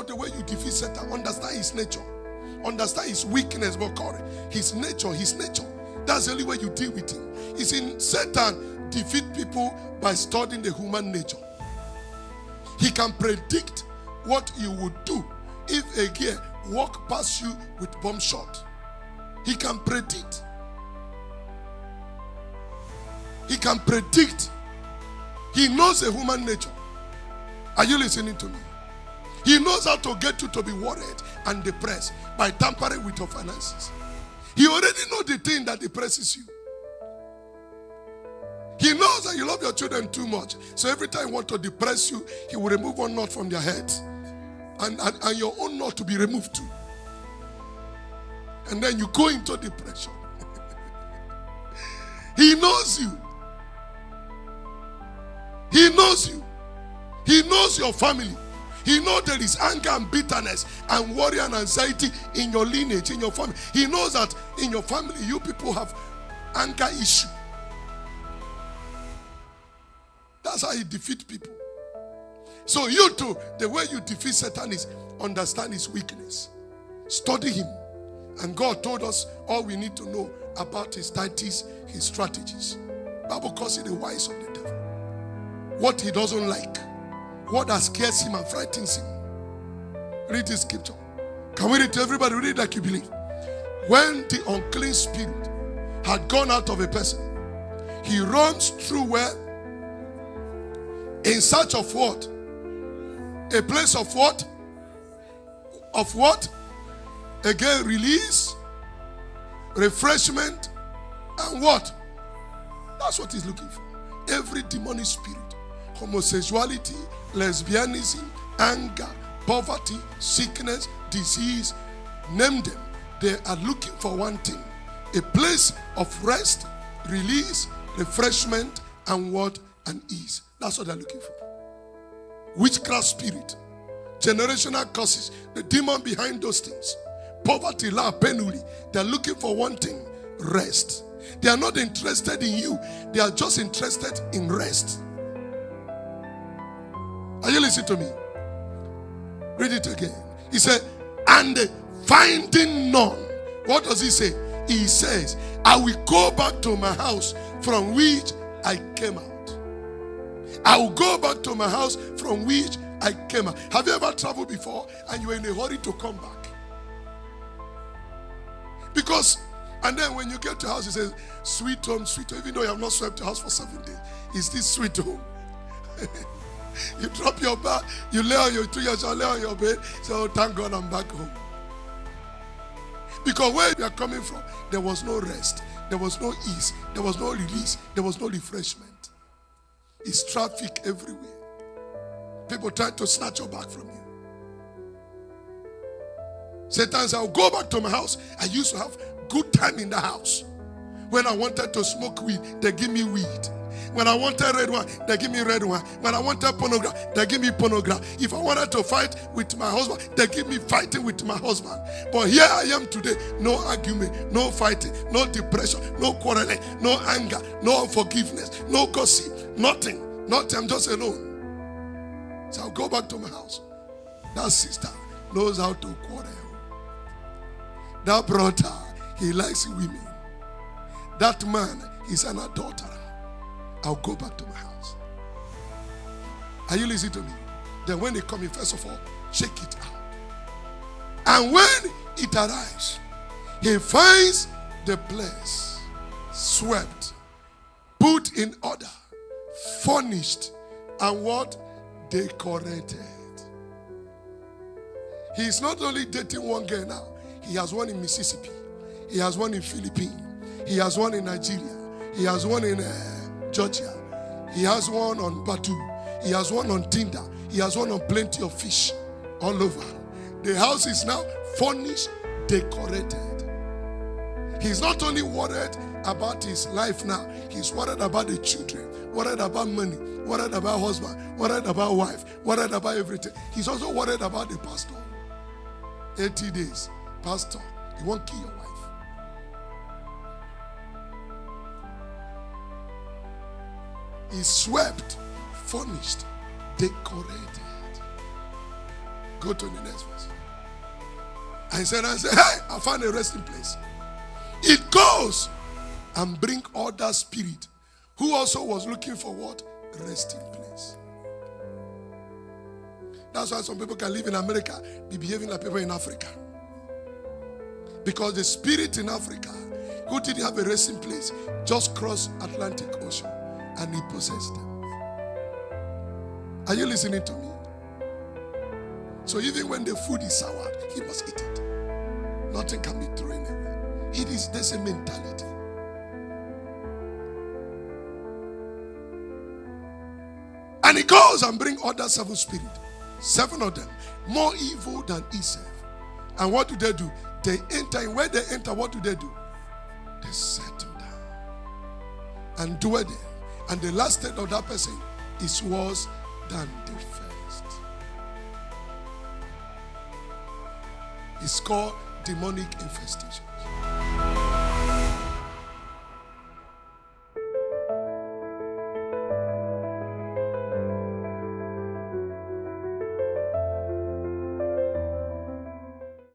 out the way you defeat Satan. Understand his nature. Understand his weakness, but his nature, his nature. That's the only way you deal with him. It's in Satan defeat people by studying the human nature. He can predict what you would do if a gear walk past you with bomb shot. He can predict. He can predict. He knows the human nature. Are you listening to me? He knows how to get you to be worried and depressed by tampering with your finances. He already knows the thing that depresses you. He knows that you love your children too much. So every time he wants to depress you, he will remove one knot from their heads. And your own knot to be removed too. And then you go into depression. He knows you. He knows you. He knows your family. He knows there is anger and bitterness and worry and anxiety in your lineage, in your family. He knows that in your family, you people have anger issue. That's how he defeats people. So you too, the way you defeat Satan is understand his weakness. Study him. And God told us all we need to know about his tactics, his strategies. Bible calls it the wise of the devil. What he doesn't like. What that scares him and frightens him. Read this scripture. Can we read to everybody? Read like you believe. When the unclean spirit had gone out of a person, he runs through where? In search of what? A place of what? Of what? Again, release, refreshment, and what? That's what he's looking for. Every demonic spirit, homosexuality, lesbianism, anger, poverty, sickness, disease, name them. They are looking for one thing. A place of rest, release, refreshment, and what? And ease. That's what they're looking for. Witchcraft spirit, generational curses, the demon behind those things. Poverty, lack, penury. They're looking for one thing, rest. They are not interested in you. They are just interested in rest. Are you listening to me? Read it again. He said, and finding none. What does he say? He says, I will go back to my house from which I came out. I will go back to my house from which I came out. Have you ever traveled before and you were in a hurry to come back? Because, and then when you get to the house, it says, sweet home, even though you have not swept the house for 7 days, it's still sweet home. You drop your bag, you lay on your 2 years, lay on your bed, say, oh, thank God I'm back home. Because where you are coming from, there was no rest, there was no ease, there was no release, there was no refreshment. It's traffic everywhere. People try to snatch your bag from you. Satan said, I'll go back to my house. I used to have good time in the house. When I wanted to smoke weed, they give me weed. When I wanted red wine, they give me red wine. When I wanted pornography, they give me pornography. If I wanted to fight with my husband, they give me fighting with my husband. But here I am today, no argument, no fighting, no depression, no quarreling, no anger, no unforgiveness, no gossip, nothing. I'm just alone. So I'll go back to my house. That sister knows how to quarrel. That brother, he likes women. That man is an adulterer. I'll go back to my house. Are you listening to me? Then when they come in, first of all, check it out. And when it arrives, he finds the place swept, put in order, furnished, and what? Decorated. He's not only dating one girl now. He has one in Mississippi. He has one in Philippines. He has one in Nigeria. He has one in Georgia. He has one on Badu. He has one on Tinder. He has one on Plenty of Fish all over. The house is now furnished, decorated. He's not only worried about his life now. He's worried about the children, worried about money, worried about husband, worried about wife, worried about everything. He's also worried about the pastor. 80 days. Pastor, you won't kill your wife. He's swept, furnished, decorated. Go to the next verse. I said, hey, I found a resting place. It goes and bring other spirit who also was looking for what? Resting place. That's why some people can live in America, be behaving like people in Africa. Because the spirit in Africa, who didn't have a resting place, just crossed Atlantic Ocean and he possessed them. Are you listening to me? So even when the food is soured, he must eat it. Nothing can be thrown away. It is the same mentality. And he goes and bring other 7 spirits. 7 of them, more evil than himself. And what do? They enter. And when they enter, what do? They settle down and dwell there. And the last state of that person is worse than the first. It's called demonic infestation.